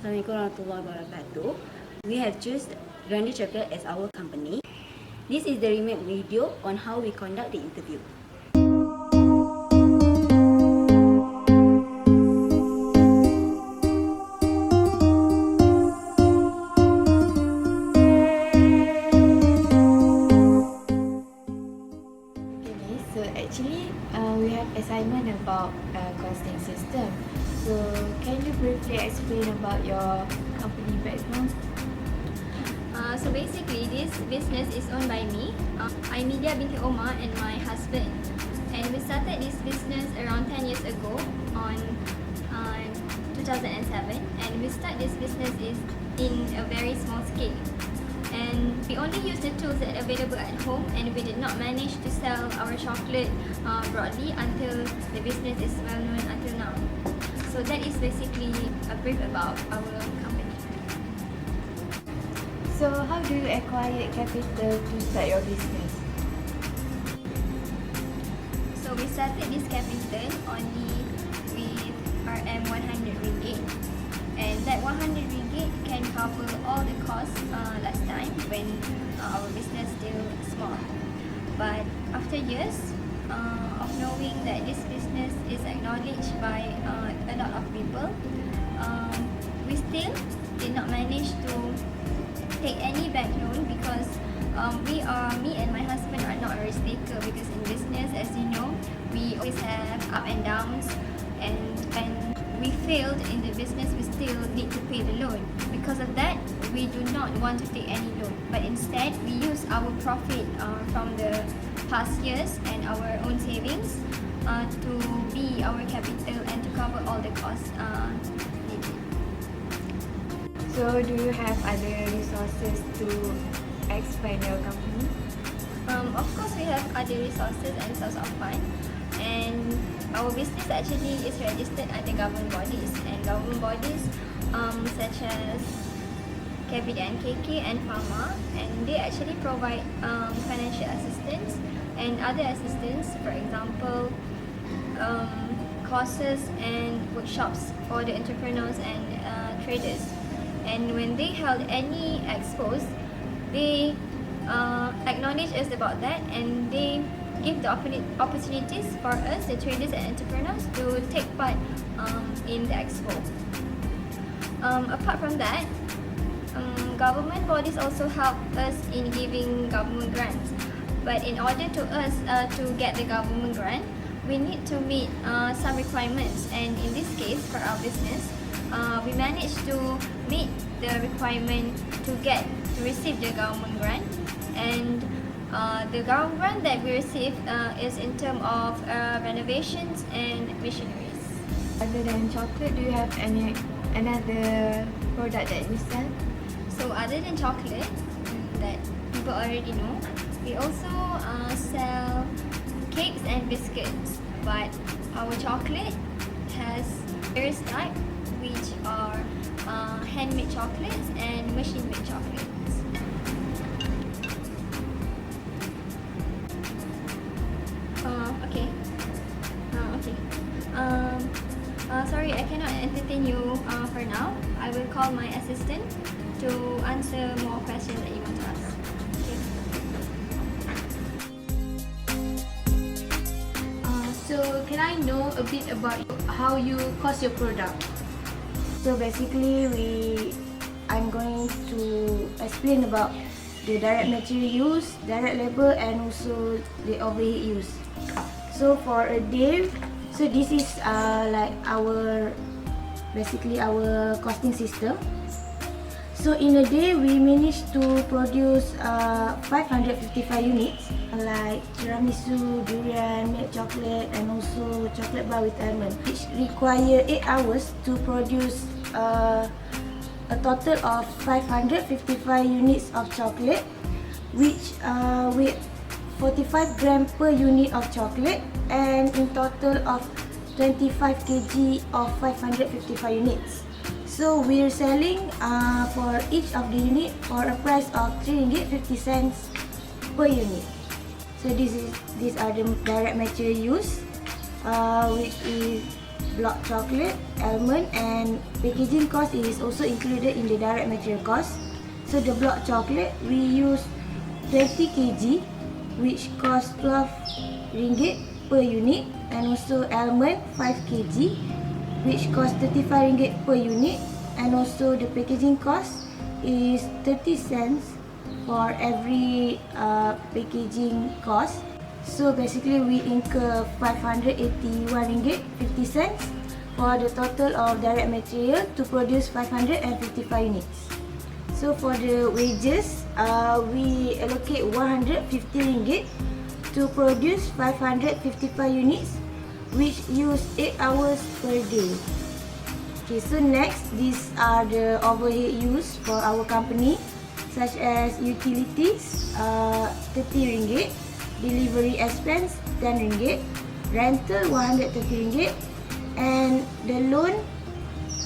Assalamualaikum warahmatullahi wabarakatuh. We have chosen Grandeur Chocolate as our company. This is the remake video on how we conduct the interview. Okay, so actually we have assignment about costing system. So can you briefly explain about your company background? So basically, this business is owned by me. I'm Media binti Omar and my husband. And we started this business around 10 years ago on 2007. And we start this business is in a very small scale. And we only use the tools that are available at home, and we did not manage to sell our chocolate broadly until the business is well known until now. So that is basically a brief about our company. So how do you acquire capital to start your business? So we started this capital only with RM100 ringgit, and that 100 ringgit can cover all the costs last time when our business still small. But after years of knowing that this business is acknowledged by a lot of people, we still did not manage to take any bank loan because me and my husband are not a risk taker, because in business, as you know, we always have up and downs, and when we failed in the business, we still need to pay the loan. Because of that, we do not want to take any loan, but instead we use our profit from the past years and our own savings to be our capital and to cover all the costs needed. So do you have other resources to expand your company? Of course, we have other resources and source of fund, and our business actually is registered under government bodies, and government bodies such as KK and Pharma, and they actually provide financial assistance and other assistance, for example, courses and workshops for the entrepreneurs and traders. And when they held any expos, they acknowledge us about that, and they give the opportunities for us, the traders and entrepreneurs, to take part in the expo. Apart from that, government bodies also help us in giving government grants. But in order to us to get the government grant, we need to meet some requirements, and in this case, for our business, we managed to meet the requirement to receive the government grant. And the government grant that we received is in terms of renovations and machineries. Other than chocolate, do you have any another product that you sell? So other than chocolate that people already know, we also sell cakes and biscuits. But our chocolate has various types, which are handmade chocolates and machine-made chocolates. Sorry, I cannot entertain you for now. I will call my assistant to answer more questions that you want to ask. Okay. So can I know a bit about how you cost your product? So basically, I'm going to explain about the direct material use, direct labor, and also the overhead use. So for a day, so this is like basically our costing system. So in a day, we managed to produce 555 units, like tiramisu, durian, milk chocolate, and also chocolate bar with almond, which require 8 hours to produce a total of 555 units of chocolate, which with 45 grams per unit of chocolate, and in total of 25 kg of 555 units. So we're selling for each of the unit for a price of RM3.50 per unit. So these are the direct material use, which is block chocolate, almond, and packaging cost is also included in the direct material cost. So the block chocolate we use 20 kg, which costs 12 ringgit per unit, and also almond 5 kg, which costs 35 ringgit per unit, and also the packaging cost is 30 cents for every packaging cost. So basically we incur 581 ringgit 50 cents for the total of direct material to produce 555 units. So for the wages, we allocate 150 ringgit to produce 555 units, which use 8 hours per day. Okay, so next, these are the overhead used for our company, such as utilities, 30 ringgit, delivery expense, 10 ringgit, rental, 130 ringgit, and the loan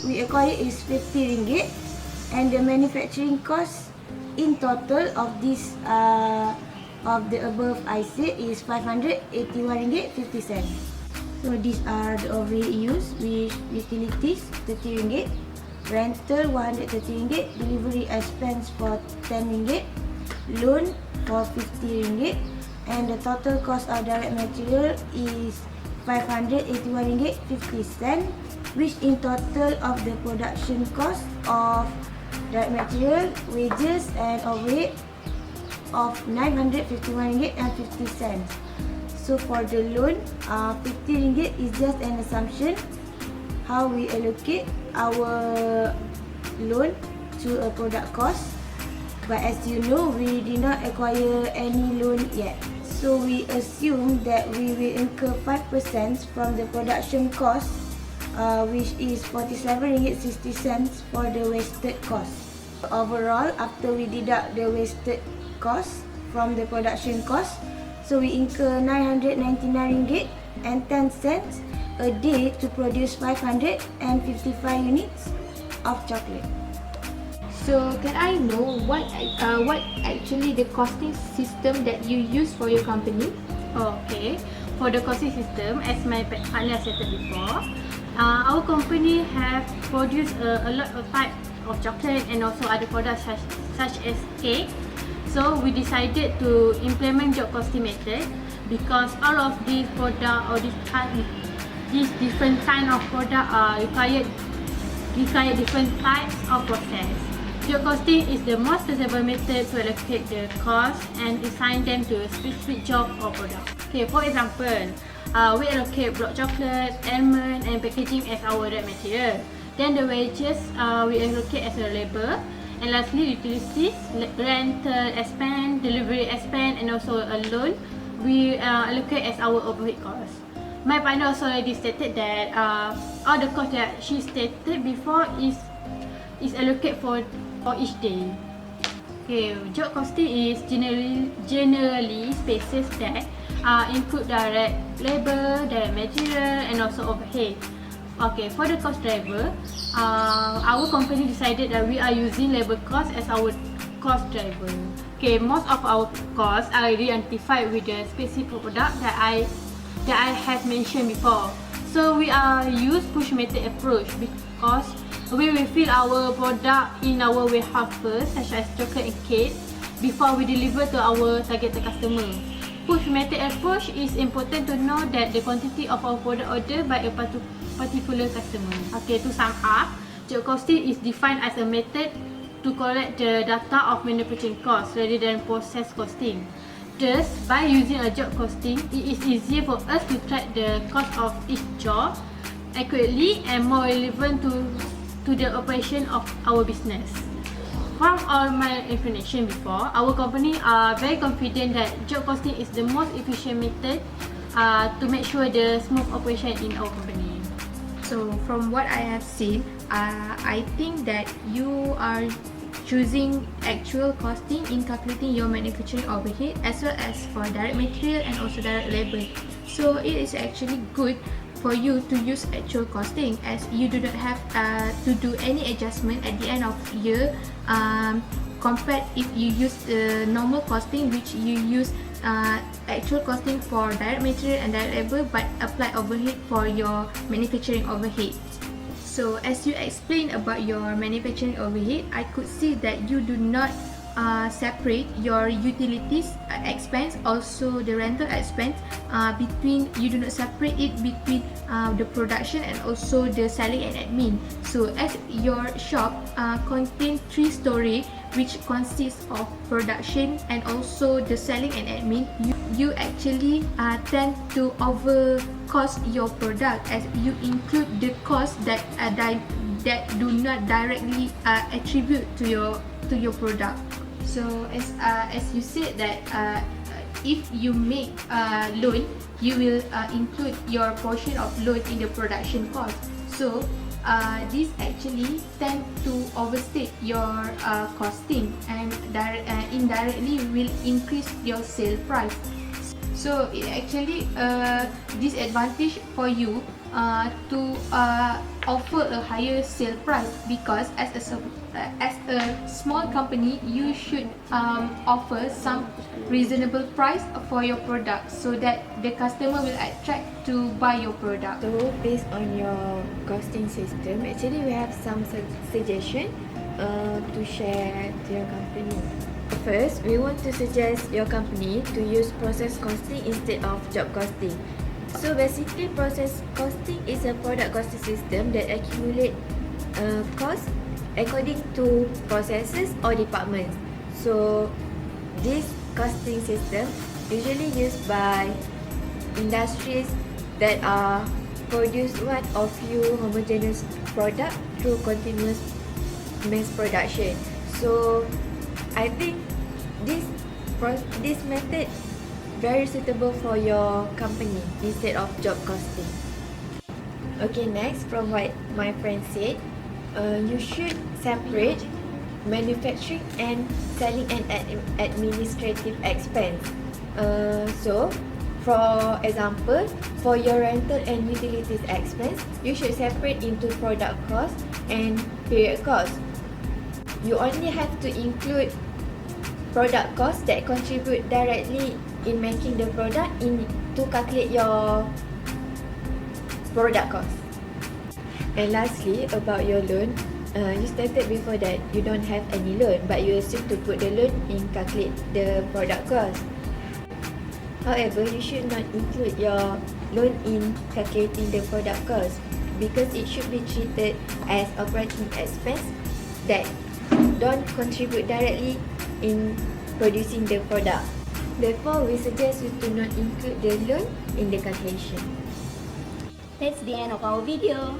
we acquire is 50 ringgit, and the manufacturing cost in total of this of the above I said is 581 ringgit 50 cents. So these are the overhead used, with utilities 30 ringgit, rental 130 ringgit, delivery expense for 10 ringgit, loan for 50 ringgit, and the total cost of direct material is 581 ringgit 50 cents, which in total of the production cost of direct material, wages, and overhead of 951 ringgit and 50 cents. So for the loan, 50 ringgit is just an assumption how we allocate our loan to a product cost. But as you know, we did not acquire any loan yet. So we assume that we will incur 5% from the production cost, which is 47 ringgit 60 cents for the wasted cost. Overall, after we deduct the wasted cost from the production cost, so we incur 999 ringgit and 10 cents a day to produce 555 units of chocolate. So can I know what actually the costing system that you use for your company? Okay, for the costing system, as my partner stated before, our company have produced a lot of type of chocolate and also other products such as cake. So we decided to implement job costing method because all of these product or these different kind of product are require different types of process. Job costing is the most suitable method to allocate the cost and assign them to a specific job or product. Okay, for example, we allocate block chocolate, almond, and packaging as our direct material. Then the wages we allocate as a labor, and lastly utilities, rental expense, delivery expense, and also a loan we allocate as our overhead cost. My partner also already stated that all the cost that she stated before is allocated for each day. Okay, job costing is generally spaces that include direct labor, direct material, and also overhead. Okay, for the cost driver, our company decided that we are using labor cost as our cost driver. Okay, most of our costs are already identified with the specific product that I have mentioned before. So we are use push method approach because we will fill our product in our warehouse first, such as chocolate and cake, before we deliver to our targeted customer. Push method approach is important to know that the quantity of our product ordered by a particular customer. Okay, to sum up, job costing is defined as a method to collect the data of manufacturing cost rather than process costing. Thus, by using a job costing, it is easier for us to track the cost of each job accurately and more relevant to the operation of our business. From all my information before, our company are very confident that job costing is the most efficient method to make sure the smooth operation in our company. So from what I have seen, I think that you are choosing actual costing in calculating your manufacturing overhead as well as for direct material and also direct labor. So it is actually good for you to use actual costing as you do not have to do any adjustment at the end of year compared if you use the normal costing, which you use actual costing for direct material and direct labor, but apply overhead for your manufacturing overhead. So as you explained about your manufacturing overhead, I could see that you do not separate your utilities expense, also the rental expense between, you do not separate it between the production and also the selling and admin. So as your shop contains 3 story, which consists of production and also the selling and admin, you actually tend to over cost your product, as you include the cost that do not directly attribute to your product. So as you said that if you make loan, you will include your portion of loan in the production cost. So this actually tend to overstate your costing, and indirectly will increase your sale price. So it actually disadvantage for you to offer a higher sale price, because as a small company, you should offer some reasonable price for your product, so that the customer will attract to buy your product. So based on your costing system, actually we have some suggestion to share to your company. First, we want to suggest your company to use process costing instead of job costing. So basically, process costing is a product costing system that accumulate cost according to processes or departments. So this costing system usually used by industries that are produce one or few homogeneous product through continuous mass production. So I think this method very suitable for your company instead of job costing. Okay, next, from what my friend said, you should separate manufacturing and selling and administrative expense. So for example, for your rental and utilities expense, you should separate into product cost and period cost. You only have to include product cost that contribute directly in making the product to calculate your product cost. And lastly, about your loan, you stated before that you don't have any loan, but you assume to put the loan in calculate the product cost. However, you should not include your loan in calculating the product cost, because it should be treated as operating expense that don't contribute directly in producing the product. Therefore, we suggest you to not include the loan in the calculation. That's the end of our video.